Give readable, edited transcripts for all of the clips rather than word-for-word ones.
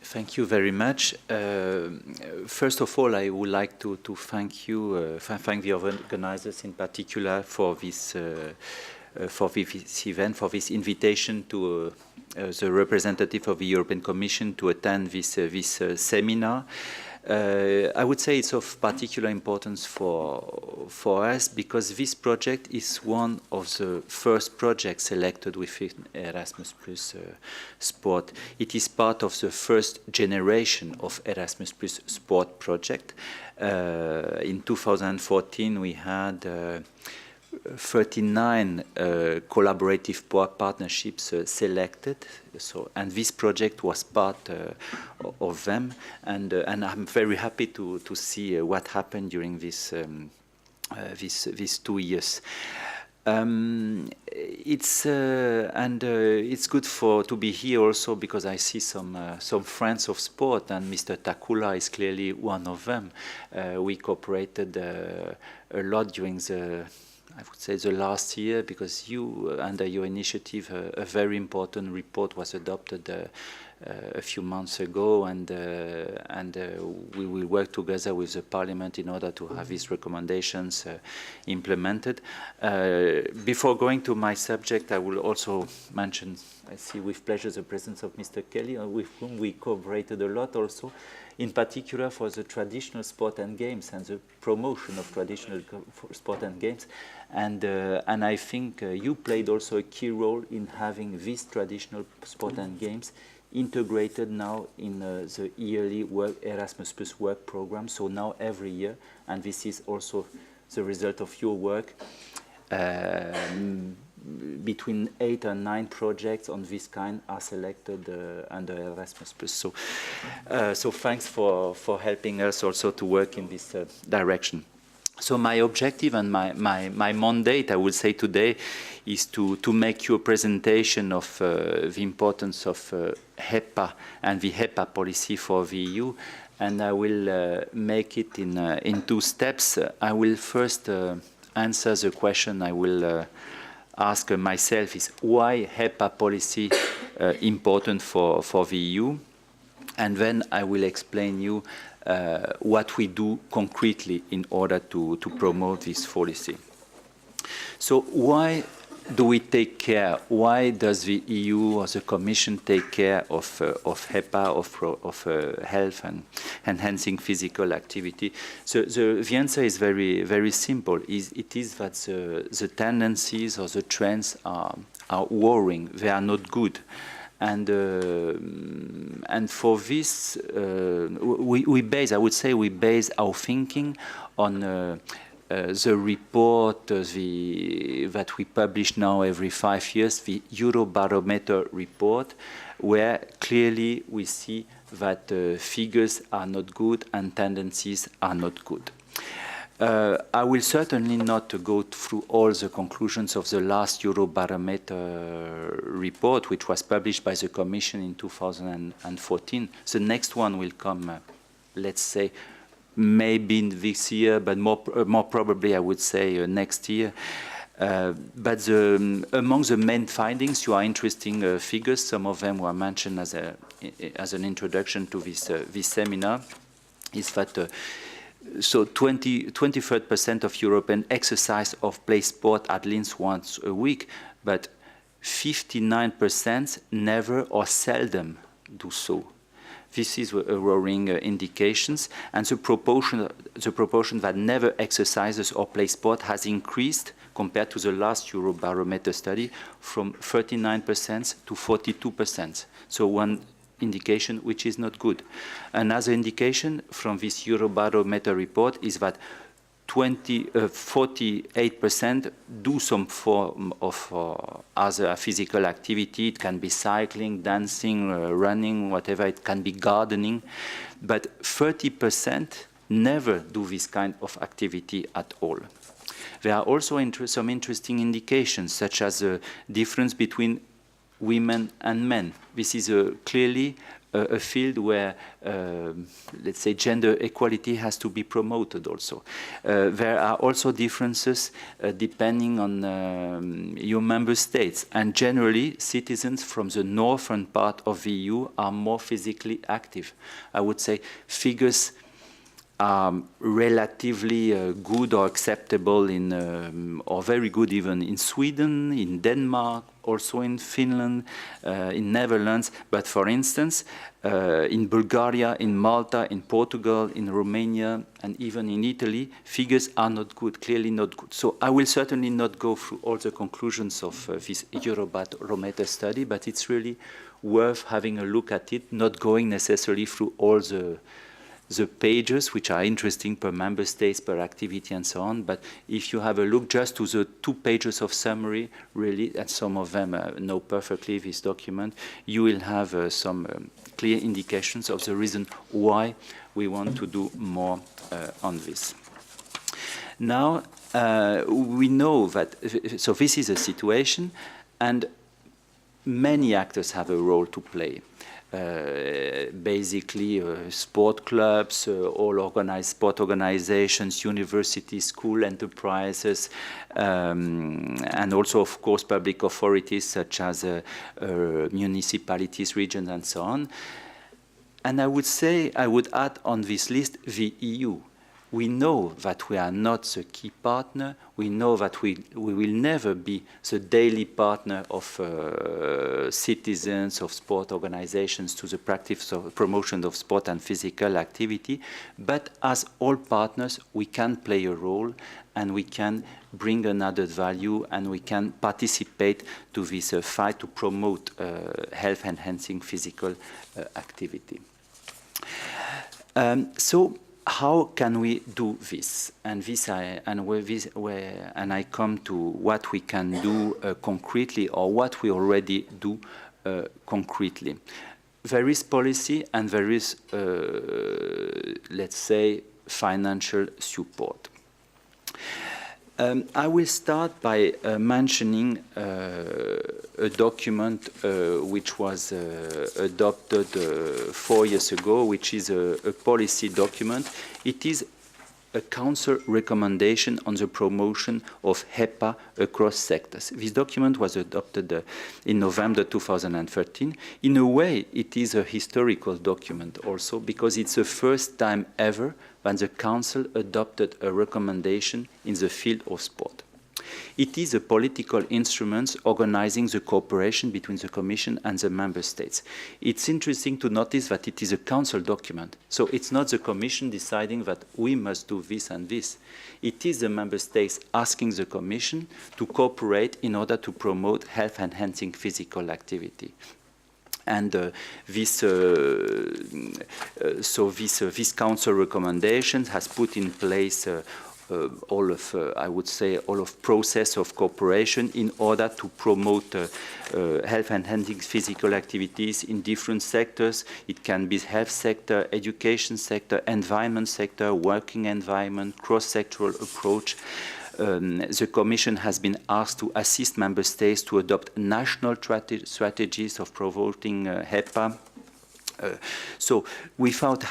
Thank you very much. First of all, I would like to thank you, thank the organizers in particular for this event, for this invitation to the representative of the European Commission to attend this seminar. I would say it's of particular importance for us because this project is one of the first projects selected within Erasmus Plus Sport. It is part of the first generation of Erasmus Plus Sport project. In 2014, we had 39 collaborative partnerships selected, and this project was part of them, and I'm very happy to see what happened during these 2 years. It's good to be here also because I see some friends of sport, and Mr. Takula is clearly one of them. We cooperated a lot during I would say the last year, because under your initiative, a very important report was adopted a few months ago, and we will work together with the Parliament in order to have these recommendations implemented. Before going to my subject, I will also mention, I see with pleasure the presence of Mr. Kelly, with whom we cooperated a lot also, in particular for the traditional sport and games and the promotion of traditional sport and games. And I think you played also a key role in having these traditional sport and games integrated now in the yearly Erasmus Plus work program. So now every year, and this is also the result of your work, between 8 and 9 projects on this kind are selected under Erasmus Plus. So thanks for helping us also to work in this direction. So my objective and my mandate, I would say today, is to make you a presentation of the importance of HEPA and the HEPA policy for the EU. And I will make it in 2 steps. I will first answer the question I will ask myself is why HEPA policy important for the EU, and then I will explain you what we do concretely in order to promote this policy. So why do we take care? Why does the EU or the Commission take care of HEPA, of health and enhancing physical activity? So the answer is very, very simple. It is that the tendencies or the trends are worrying. They are not good. And for this, we base our thinking on the report that we publish now every 5 years, the Eurobarometer report, where clearly we see that figures are not good and tendencies are not good. I will certainly not go through all the conclusions of the last Eurobarometer report, which was published by the Commission in 2014. The next one will come, let's say, maybe this year, but more probably, I would say, next year. But among the main findings, you are interesting figures. Some of them were mentioned as an introduction to this seminar. Is that so 23% of Europeans exercise or play sport at least once a week, but 59% never or seldom do so. This is a worrying indications, and the proportion that never exercises or plays sport has increased compared to the last Eurobarometer study from 39% to 42%. So one indication which is not good. Another indication from this Eurobarometer report is that 48% do some form of other physical activity. It can be cycling, dancing, running, whatever. It can be gardening. But 30% never do this kind of activity at all. There are also some interesting indications, such as the difference between women and men. This is clearly a field where, let's say, gender equality has to be promoted also. There are also differences depending on your member states. And generally, citizens from the northern part of the EU are more physically active. I would say figures are relatively good or acceptable in, or very good even in Sweden, in Denmark, also in Finland, in Netherlands. But for instance, in Bulgaria, in Malta, in Portugal, in Romania, and even in Italy, figures are not good, clearly not good. So I will certainly not go through all the conclusions of this Eurobarometer study, but it's really worth having a look at it, not going necessarily through all the pages, which are interesting per member states, per activity, and so on. But if you have a look just to the 2 pages of summary, really, and some of them know perfectly this document, you will have some clear indications of the reason why we want to do more on this. Now, we know that, so this is a situation, and many actors have a role to play. Basically sport clubs, all organized sport organizations, universities, school enterprises, and also, of course, public authorities such as municipalities, regions, and so on. And I would say, I would add on this list the EU. We know that we are not the key partner. We know that we will never be the daily partner of citizens, of sport organizations to the practice of promotion of sport and physical activity. But as all partners, we can play a role and we can bring an added value and we can participate to this fight to promote health-enhancing physical activity. So how can we do this? And I come to what we can do concretely, or what we already do concretely. There is policy and there is, let's say, financial support. I will start by mentioning a document which was adopted 4 years ago, which is a policy document. It is a Council recommendation on the promotion of HEPA across sectors. This document was adopted in November 2013. In a way, it is a historical document also, because it's the first time ever when the Council adopted a recommendation in the field of sport. It is a political instrument organizing the cooperation between the Commission and the Member States. It's interesting to notice that it is a Council document, so it's not the Commission deciding that we must do this and this. It is the Member States asking the Commission to cooperate in order to promote health-enhancing physical activity. And this Council recommendation has put in place all of, I would say, all of process of cooperation in order to promote health-enhancing physical activities in different sectors. It can be health sector, education sector, environment sector, working environment, cross-sectoral approach. The Commission has been asked to assist Member States to adopt national strategies of promoting HEPA. So without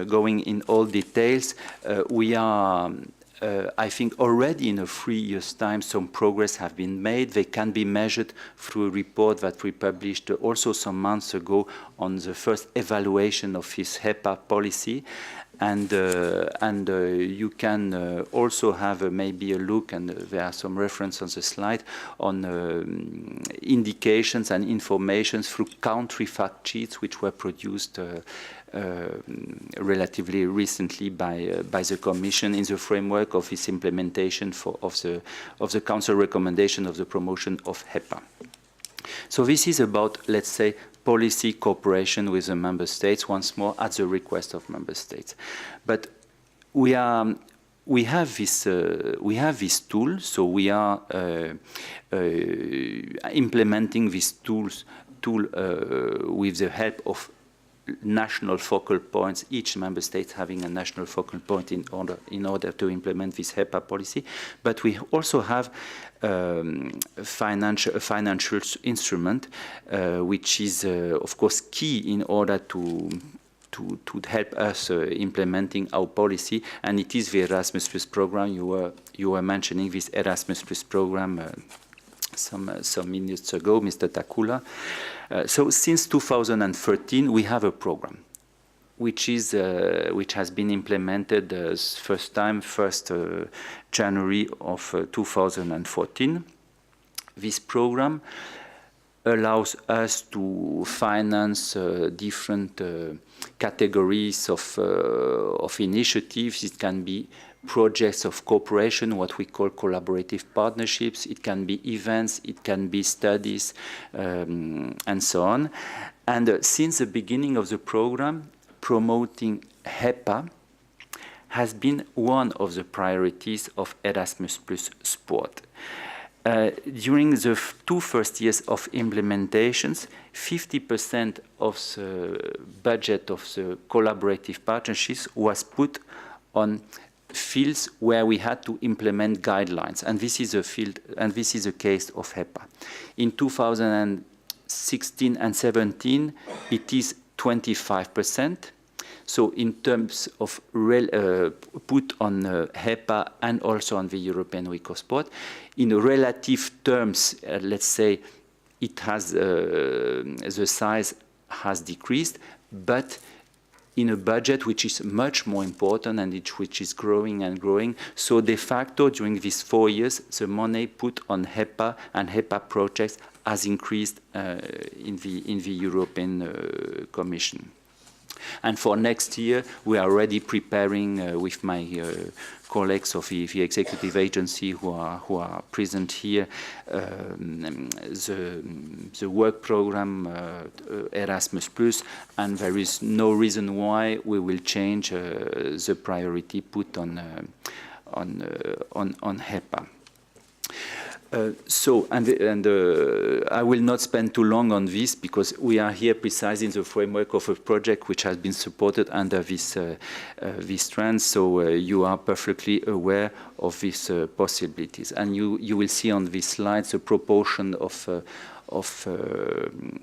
going in all details, we are I think already in a 3 years' time some progress have been made. They can be measured through a report that we published also some months ago on the first evaluation of this HEPA policy. And you can also have maybe a look, and there are some references on the slide, on indications and information through country fact sheets which were produced relatively recently by the Commission in the framework of its implementation of the Council recommendation of the promotion of HEPA. So this is about, let's say, policy cooperation with the Member States, once more at the request of Member States. But we have this tool, so we are implementing this tool with the help of national focal points, each member state having a national focal point in order to implement this HEPA policy. But we also have a financial instrument, which is, of course, key in order to help us implementing our policy, and it is the Erasmus Plus program. You were mentioning this Erasmus Plus program some minutes ago, Mr. Takula. So since 2013, we have a program which has been implemented first time, 1st January of 2014. This program allows us to finance different categories of initiatives. It can be projects of cooperation, what we call collaborative partnerships. It can be events, it can be studies, and so on. And since the beginning of the program, promoting HEPA has been one of the priorities of Erasmus Plus Sport. During the two first years of implementations, 50% of the budget of the collaborative partnerships was put on fields where we had to implement guidelines, and this is a field, and this is a case of HEPA. In 2016 and 17, it is 25%. So in terms of put on HEPA and also on the European Week of Sport, in relative terms, let's say it has the size has decreased, but in a budget which is much more important and which is growing and growing. So de facto, during these 4 years, the money put on HEPA and HEPA projects has increased in the European Commission. And for next year, we are already preparing with my colleagues of the executive agency who are present here, the work program Erasmus Plus, and there is no reason why we will change the priority put on HEPA. I will not spend too long on this because we are here precisely in the framework of a project which has been supported under this trend. So you are perfectly aware of these possibilities, and you will see on this slide the proportion of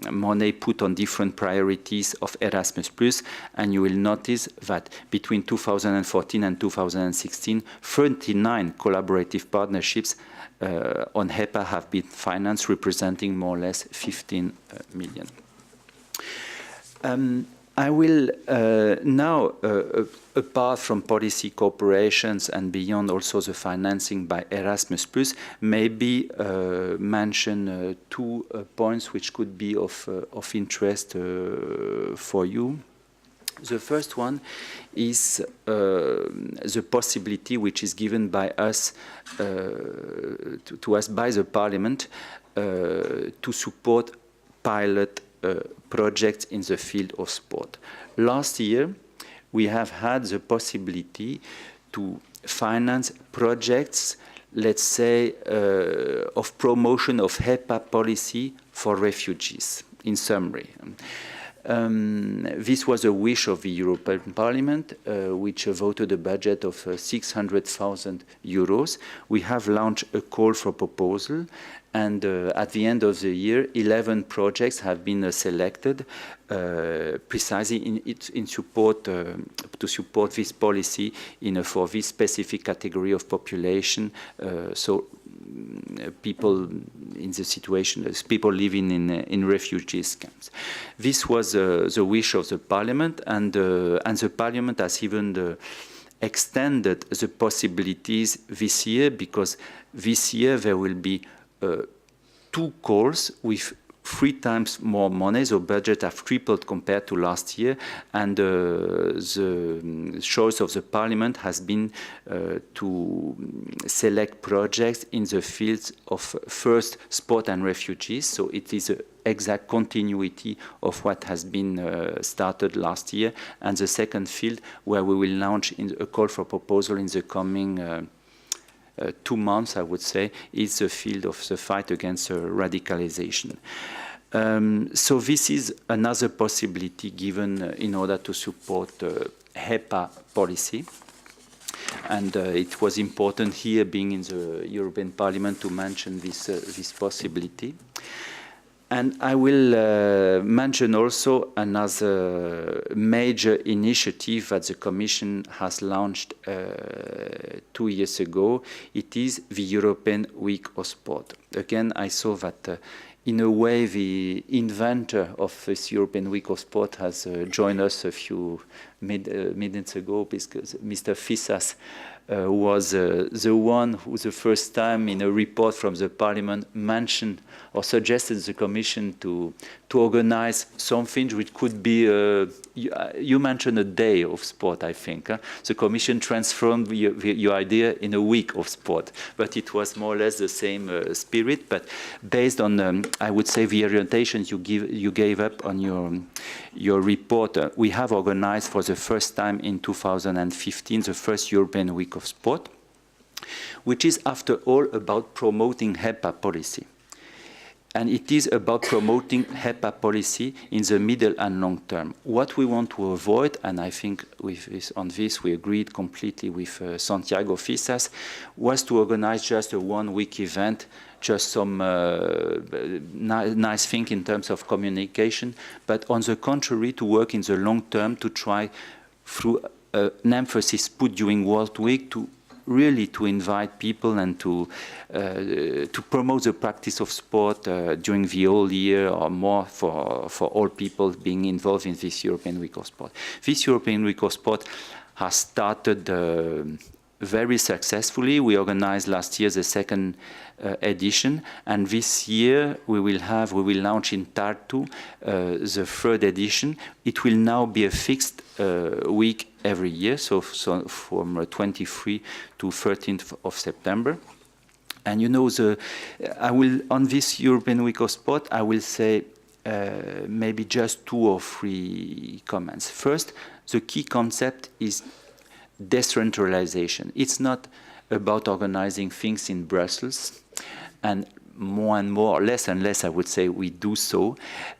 money put on different priorities of Erasmus Plus, and you will notice that between 2014 and 2016, 39 collaborative partnerships on HEPA have been financed, representing more or less 15 million. I will now, apart from policy cooperations and beyond also the financing by Erasmus Plus, maybe mention 2 points which could be of interest for you. The first one is the possibility which is given by us to us by the Parliament to support pilot projects in the field of sport. Last year, we have had the possibility to finance projects, let's say, of promotion of HEPA policy for refugees, in summary. This was a wish of the European Parliament, which voted a budget of 600,000 euros. We have launched a call for proposal, and at the end of the year, 11 projects have been selected precisely in support to support this policy for this specific category of population. People in the situation, people living in refugees camps. This was the wish of the Parliament, and the Parliament has even extended the possibilities this year, because this year there will be 2 calls with 3 times more money. The budget have tripled compared to last year, and the choice of the Parliament has been to select projects in the fields of first sport and refugees. So it is an exact continuity of what has been started last year, and the second field where we will launch a call for proposal in the coming 2 months, I would say, is the field of the fight against radicalization. So this is another possibility given in order to support HEPA policy. And it was important here, being in the European Parliament, to mention this possibility. And I will mention also another major initiative that the Commission has launched 2 years ago. It is the European Week of Sport. Again, I saw that in a way the inventor of this European Week of Sport has joined us a few minutes ago, because Mr. Fissas was the one who the first time in a report from the Parliament mentioned or suggested the Commission to organize something which could be, you mentioned a day of sport, I think. The Commission transformed your idea in a week of sport, but it was more or less the same spirit, but based on, I would say, the orientations you gave up on your report. We have organized for the first time in 2015 the first European Week of Sport, which is, after all, about promoting HEPA policy. And it is about promoting HEPA policy in the middle and long term. What we want to avoid, and I think on this we agreed completely with Santiago Fissas, was to organize just a one-week event, just some nice thing in terms of communication, but on the contrary, to work in the long term, to try, through an emphasis put during World Week, to really to invite people and to promote the practice of sport during the whole year or more for all people being involved in this European Week of Sport. This European Week of Sport has started very successfully. We organized last year the second edition, and this year we will launch in Tartu the third edition. It will now be a fixed week every year, so from 23 to 13th of September. And you know, on this European Week of Sport, I will say maybe just 2 or 3 comments. First, the key concept is decentralization. It's not about organizing things in Brussels, and more, less and less, I would say, we do so.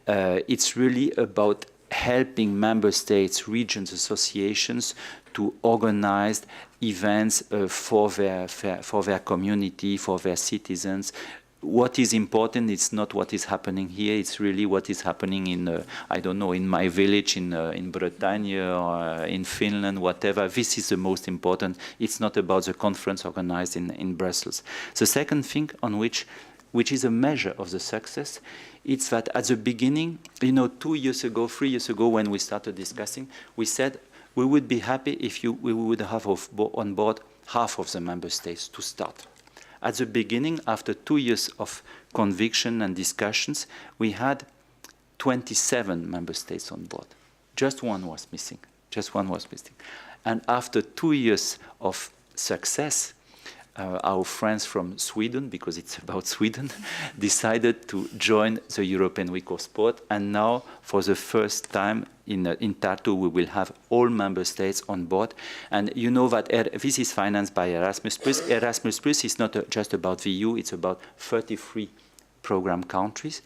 It's really about helping member states, regions, associations to organize events for their community, for their citizens. What is important is not what is happening here, it's really what is happening in, I don't know, in my village in Bretagne or in Finland, whatever. This is the most important. It's not about the conference organized in Brussels. The second thing on which is a measure of the success, it's that at the beginning, you know, 2 years ago, 3 years ago, when we started discussing, we said we would be happy if we would have on board half of the member states to start. At the beginning, after 2 years of conviction and discussions, we had 27 member states on board. Just one was missing. Just one was missing. And after 2 years of success, our friends from Sweden, because it's about Sweden, decided to join the European Week of Sport. And now, for the first time in Tartu, we will have all member states on board. And you know that this is financed by Erasmus+. Erasmus+ is not just about the EU, it's about 33 program countries.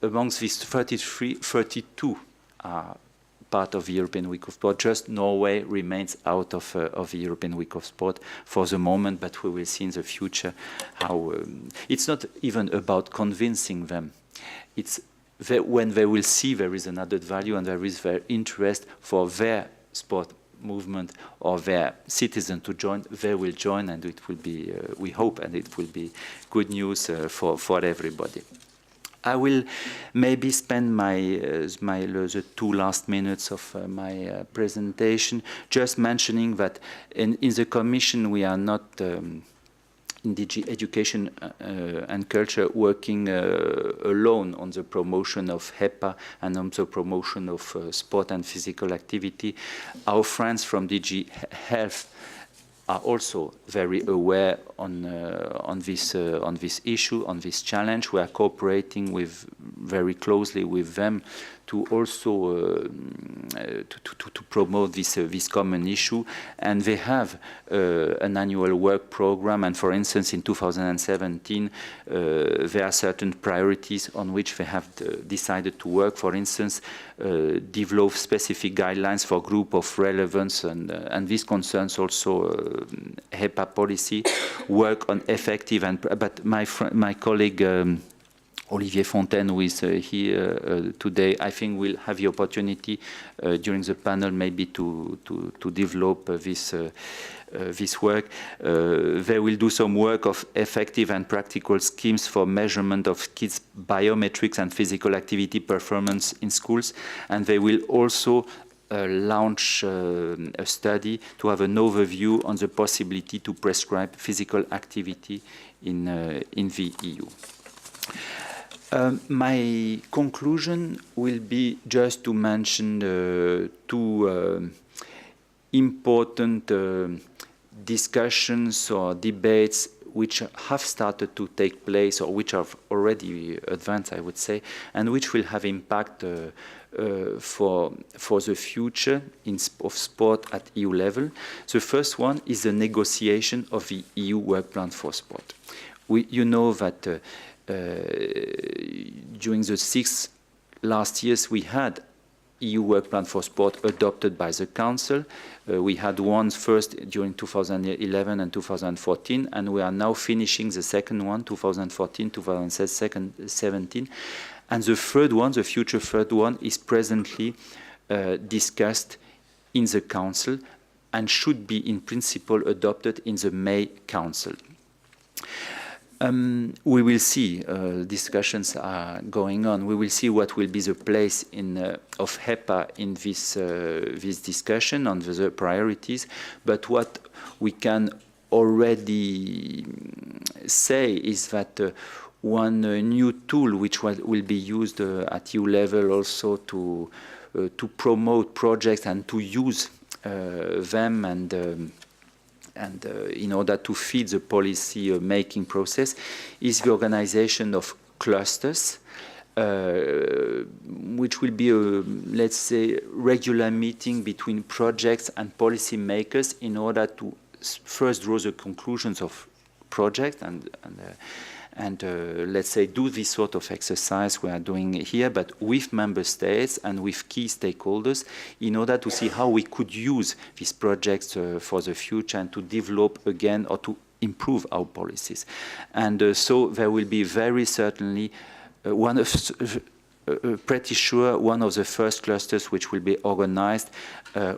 Amongst these 33, 32 are part of the European Week of Sport. Just Norway remains out of the European Week of Sport for the moment, but we will see in the future how... it's not even about convincing them. It's when they will see there is an added value and there is their interest for their sport movement or their citizens to join, they will join, and it will be, we hope, and it will be good news for everybody. I will maybe spend the 2 last minutes of my presentation just mentioning that in the Commission we are not in DG Education and Culture working alone on the promotion of HEPA and on the promotion of sport and physical activity. Our friends from DG Health are also very aware on this issue, on this challenge. We are cooperating very closely with them to also to promote this common issue, and they have an annual work program. And for instance, in 2017, there are certain priorities on which they have decided to work. For instance, develop specific guidelines for group of relevance, and this concerns also HEPA policy, work on effective and. But my colleague. Olivier Fontaine, who is here today, I think will have the opportunity during the panel maybe to develop this work. They will do some work of effective and practical schemes for measurement of kids' biometrics and physical activity performance in schools, and they will also launch a study to have an overview on the possibility to prescribe physical activity in the EU. My conclusion will be just to mention two important discussions or debates which have started to take place, or which have already advanced, I would say, and which will have impact for the future of sport at EU level. The first one is the negotiation of the EU work plan for sport. You know that during the 6 last years, we had EU work plan for sport adopted by the Council. We had one first during 2011 and 2014, and we are now finishing the second one, 2014, 2017. And the third one, the future third one, is presently discussed in the Council and should be in principle adopted in the May Council. We will see, discussions are going on, we will see what will be the place of HEPA in this discussion on the priorities, but what we can already say is that one new tool which will be used at EU level also to promote projects and to use them and in order to feed the policy making process is the organization of clusters, which will be a, let's say, regular meeting between projects and policy makers in order to first draw the conclusions of projects and let's say do this sort of exercise we are doing here, but with member states and with key stakeholders in order to see how we could use these projects for the future and to develop again or to improve our policies. And so there will be very certainly pretty sure one of the first clusters which will be organized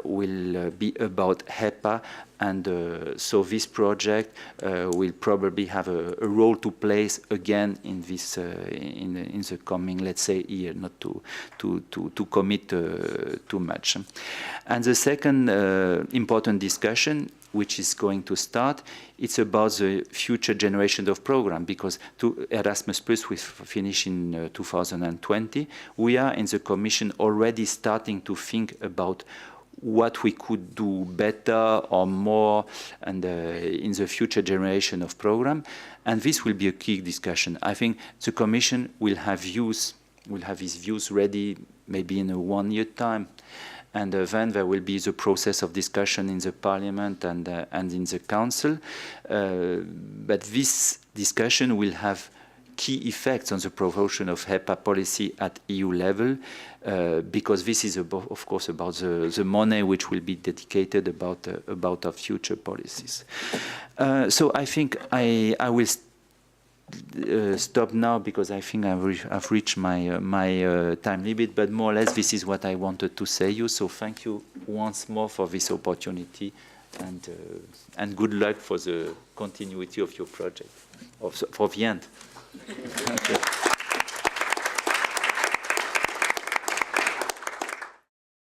will be about HEPA, and so this project will probably have a role to play again in this in the coming, let's say, year, not to commit too much. And the second important discussion which is going to start, it's about the future generation of program, because Erasmus Plus will finish in 2020. We are in the Commission already starting to think about what we could do better or more and in the future generation of program, and this will be a key discussion. I think the Commission will have its views ready maybe in a 1 year time. And then there will be the process of discussion in the Parliament and in the Council. But this discussion will have key effects on the promotion of HEPA policy at EU level, because this is, of course, about the money which will be dedicated about our future policies. So I think I will stop now, because I think I've reached my time limit, but more or less this is what I wanted to say you. So thank you once more for this opportunity, and good luck for the continuity of your project, for the end. Okay.